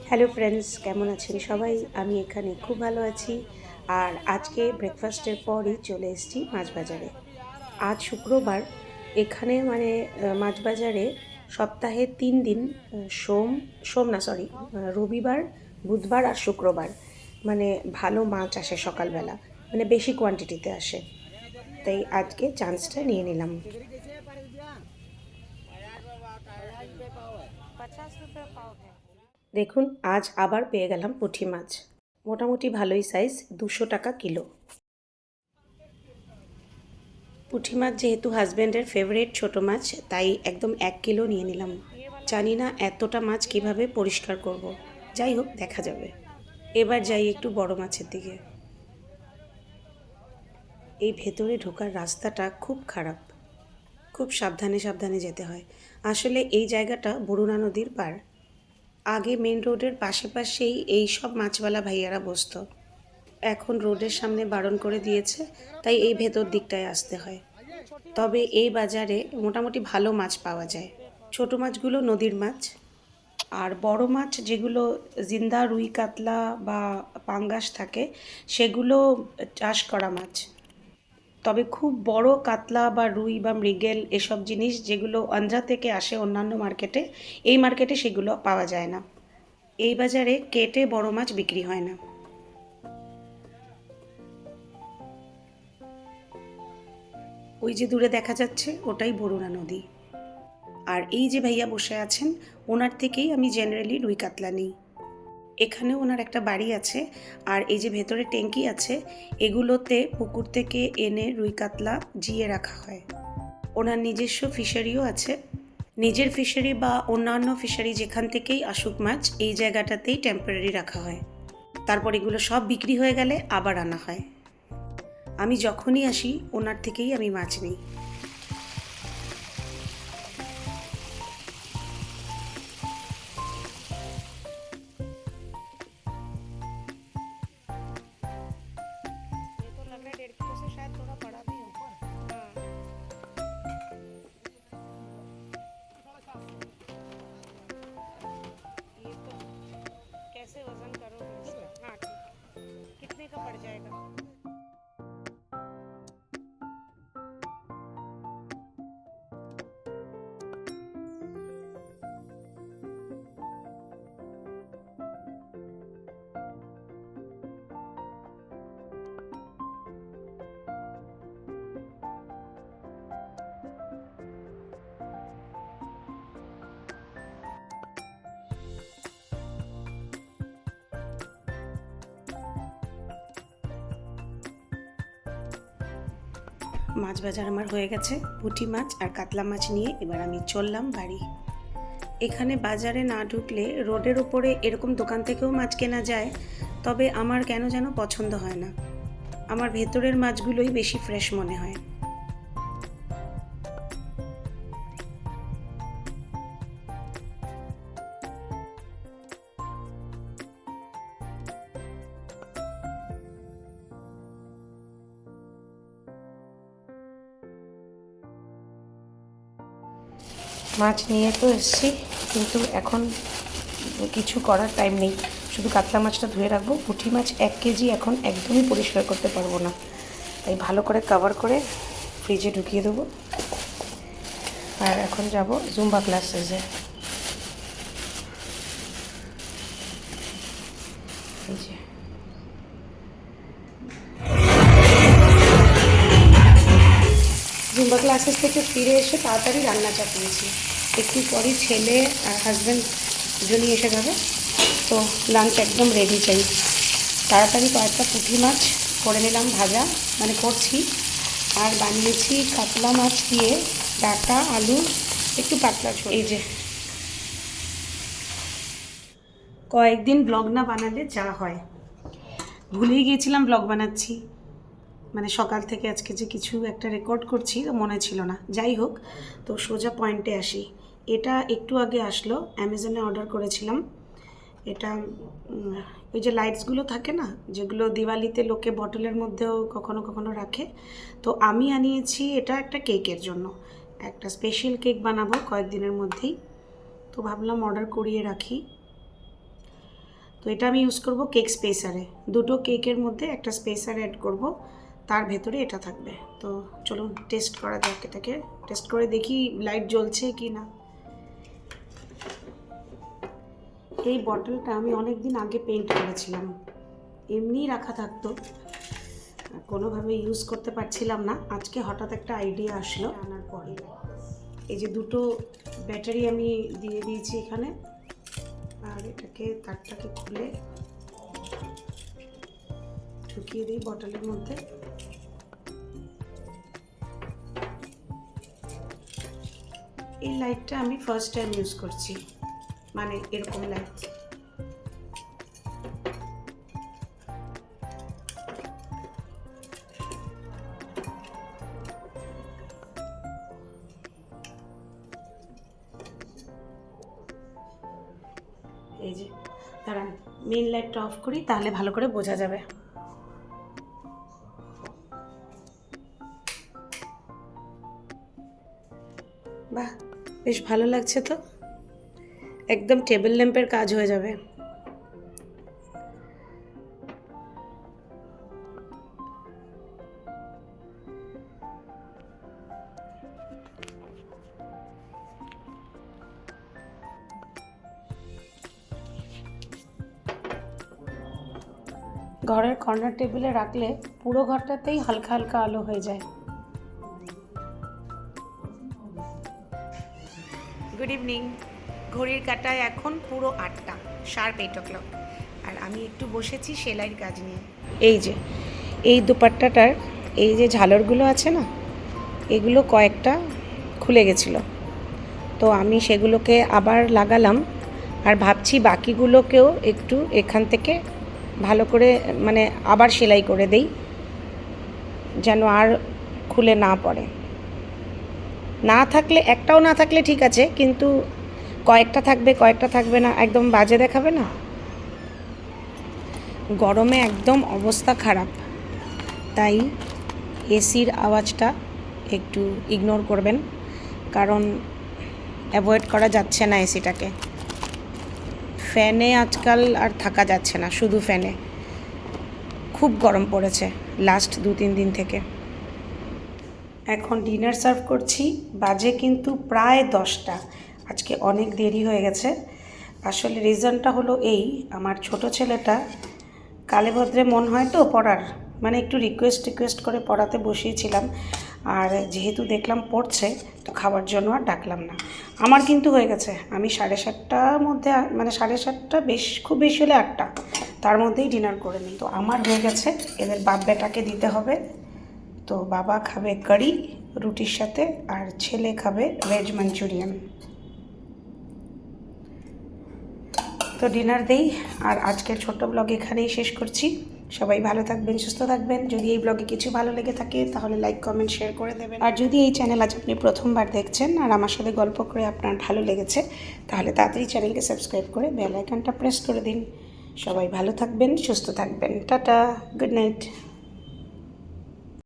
Hello friends, কেমন আছেন সবাই? আমি এখানে খুব ভালো আছি। আর আজকে ব্রেকফাস্টের পরই চলে এসেছি মাছ বাজারে। আজ শুক্রবার। এখানে মানে মাছ বাজারে সপ্তাহে 3 দিন, সোম সোম না সরি রবিবার, বুধবার আর শুক্রবার মানে ভালো মাছ আসে সকালবেলা, মানে বেশি কোয়ান্টিটিতে আসে। তাই আজকে চান্সটা নিয়ে নিলাম। 50 रुपये पाव है। দেখুন, আজ আবার পেয়ে গেলাম পুঁটি মাছ। মোটামুটি ভালোই সাইজ, 200 টাকা কিলো। পুঁটি মাছ যেহেতু হাজব্যান্ডের ফেভারিট ছোট মাছ, তাই একদম 1 কিলো নিয়ে নিলাম। জানি না এতটা মাছ কিভাবে পরিষ্কার করব। যাই হোক, দেখা যাবে। এবার যাই একটু বড় মাছের দিকে। এই ভেতরে ঢোকার রাস্তাটা খুব খারাপ, খুব সাবধানে সাবধানে যেতে হয়। আসলে এই জায়গাটা বরুণা নদীর পার। আগে মেন রোডের পাশেই এই সব মাছওয়ালা ভাইয়ারা বসতো। এখন রোডের সামনে বারণ করে দিয়েছে, তাই এই ভেতর দিকটায় আসতে হয়। তবে এই বাজারে মোটামুটি ভালো মাছ পাওয়া যায়। ছোট মাছগুলো নদীর মাছ, আর বড় মাছ যেগুলো জিন্দা রুই কাতলা বা পাঙ্গাস থাকে, সেগুলো চাষ করা মাছ। তবে খুব বড় কাতলা বা রুই বা মৃগেল এসব জিনিস যেগুলো আন্ধ্রা থেকে আসে অন্যান্য মার্কেটে, এই মার্কেটে সেগুলো পাওয়া যায় না। এই বাজারে কেটে বড় মাছ বিক্রি হয় না। ওই যে দূরে দেখা যাচ্ছে, ওটাই বরুণা নদী। আর এই যে ভাইয়া বসে আছেন, ওনার থেকেই আমি জেনারেলি রুই কাতলা নিই। এখানে ওনার একটা বাড়ি আছে, আর এই যে ভেতরে ট্যাঙ্কি আছে, এগুলোতে পুকুর থেকে এনে রুই কাতলা জিয়ে রাখা হয়। ওনার নিজস্ব ফিশারিও আছে। নিজের ফিশারি বা অন্যান্য ফিশারি যেখান থেকেই আসুক মাছ, এই জায়গাটাতেই টেম্পোরারি রাখা হয়। তারপর এগুলো সব বিক্রি হয়ে গেলে আবার আনা হয়। আমি যখনই আসি ওনার থেকেই আমি মাছ নিই। कैसे वजन करोगे इसका? हाँ ठीक। कितने का पड़ जाएगा? মাছ বাজার আমার হয়ে গেছে। পুঁটি মাছ আর কাতলা মাছ নিয়ে এবার আমি চললাম বাড়ি। এখানে বাজারে না ঢুকলে রোডের ওপরে এরকম দোকান থেকেও মাছ কেনা যায়, তবে আমার কেন যেন পছন্দ হয় না। আমার ভেতরের মাছগুলোই বেশি ফ্রেশ মনে হয়। মাছ নিয়ে তো এসেছি, কিন্তু এখন কিছু করার টাইম নেই। শুধু কাতলা মাছটা ধুয়ে রাখবো। পুঁটি মাছ 1 কেজি এখন একদমই পরিষ্কার করতে পারবো না, তাই ভালো করে কভার করে ফ্রিজে ঢুকিয়ে দেবো। আর এখন যাব জুম্বা ক্লাসেসে। এই যে জুম্বা ক্লাসেস থেকে ফিরে এসে তাড়াতাড়ি রান্না চাপিয়েছি। একটু পরই ছেলে আর হাজব্যান্ড দুজনই এসে যাবে, তো লাঞ্চ একদম রেডি চাই। তাড়াতাড়ি কয়েকটা পুঁটি মাছ করে নিলাম ভাজা, মানে করছি। আর বানিয়েছি কাতলা মাছ দিয়ে ডাঁটা আলু, একটু পাতলা ঝোল। এই যে কয়েকদিন ব্লগ না বানালে যা হয়, ভুলেই গিয়েছিলাম ব্লগ বানাচ্ছি। মানে সকাল থেকে আজকে যে কিছু একটা রেকর্ড করছি মনে ছিল না। যাই হোক, তো সোজা পয়েন্টে আসি। এটা একটু আগে আসলো, অ্যামাজনে অর্ডার করেছিলাম। এটা ওই যে লাইটসগুলো থাকে না, যেগুলো দিওয়ালিতে লোকে বটলের মধ্যেও কখনো কখনো রাখে, তো আমি আনিয়েছি এটা একটা কেকের জন্য। একটা স্পেশাল কেক বানাবো কয়েকদিনের মধ্যেই। তো তো ভাবলাম অর্ডার করিয়ে রাখি। তো এটা আমি ইউজ করব কেক স্পেসারে, দুটো কেকের মধ্যে একটা স্পেসার অ্যাড করব, তার ভেতরে এটা থাকবে। তো চলুন টেস্ট করা যাক, এটাকে টেস্ট করে দেখি লাইট জ্বলছে কি না। এই বটলটা আমি অনেক দিন আগে পেইন্ট করেছিলাম, এমনি রাখা থাকতো, কোনোভাবে ইউজ করতে পারছিলাম না। আজকে হঠাৎ একটা আইডিয়া আসলো আনার পরে। এই যে দুটো ব্যাটারি আমি দিয়ে দিয়েছি এখানে, আর এটাকে তারটাকে খুলে ঢুকিয়ে দিই বটলের মধ্যে। এই লাইটটা আমি ফার্স্ট টাইম ইউজ করছি, মানে এরকম লাইট। এই যে দাঁড়ান, মেইন লাইটটা অফ করি, তাহলে ভালো করে বোঝা যাবে। বাহ, বেশ ভালো লাগছে তো, একদম টেবিল ল্যাম্পের কাজ হয়ে যাবে। ঘরের কর্নার টেবিলে রাখলে পুরো ঘরটাতেই হালকা হালকা আলো হয়ে যায়। Good evening. ঘড়ির কাঁটায় এখন পুরো 8টা, শার্প 8 o'clock, আর আমি একটু বসেছি সেলাইয়ের কাজ নিয়ে। এই যে এই দুপাট্টাটার এই যে ঝালরগুলো আছে না, এগুলো কয়েকটা খুলে গেছিলো, তো আমি সেগুলোকে আবার লাগালাম, আর ভাবছি বাকিগুলোকেও একটু এখান থেকে ভালো করে মানে আবার সেলাই করে দেই, যেন আর খুলে না পড়ে। না থাকলে, একটাও না থাকলে ঠিক আছে, কিন্তু কয়েকটা থাকবে কয়েকটা থাকবে না, একদম বাজে দেখাবে না। গরমে একদম অবস্থা খারাপ, তাই এসির আওয়াজটা একটু ইগনোর করবেন, কারণ অ্যাভয়েড করা যাচ্ছে না এসিটাকে। ফ্যানে আজকাল আর থাকা যাচ্ছে না, শুধু ফ্যানে। খুব গরম পড়েছে লাস্ট 2-3 দিন থেকে। এখন ডিনার সার্ভ করছি, বাজে কিন্তু প্রায় 10টা। আজকে অনেক দেরি হয়ে গেছে। আসলে রিজনটা হলো এই, আমার ছোট ছেলেটা কালে ভদ্রে মন হয় তো পড়ার, মানে একটু রিকোয়েস্ট করে পড়াতে বসিয়েছিলাম, আর যেহেতু দেখলাম পড়ছে, তো খাওয়ার জন্য আর ডাকলাম না। আমার কিন্তু হয়ে গেছে, আমি 7:30টার মধ্যে, মানে 7:30টা, খুব বেশি হলে 8টা, তার মধ্যেই ডিনার করে নিই। তো আমার হয়ে গেছে, এদের বাপ বেটাকে দিতে হবে। তো বাবা খাবে কারি রুটির সাথে, আর ছেলে খাবে ভেজ মাঞ্চুরিয়ান। তো ডিনার দেই, আর আজকের ছোট্ট ব্লগ এখানেই শেষ করছি। সবাই ভালো থাকবেন, সুস্থ থাকবেন। যদি এই ব্লগে কিছু ভালো লেগে থাকে তাহলে লাইক, কমেন্ট, শেয়ার করে দেবেন। আর যদি এই চ্যানেল আজ আপনি প্রথমবার দেখছেন আর আমার সাথে গল্প করে আপনার ভালো লেগেছে, তাহলে তাড়াতাড়ি চ্যানেলকে সাবস্ক্রাইব করে বেল আইকনটা প্রেস করে দিন। সবাই ভালো থাকবেন, সুস্থ থাকবেন। Tata, good night.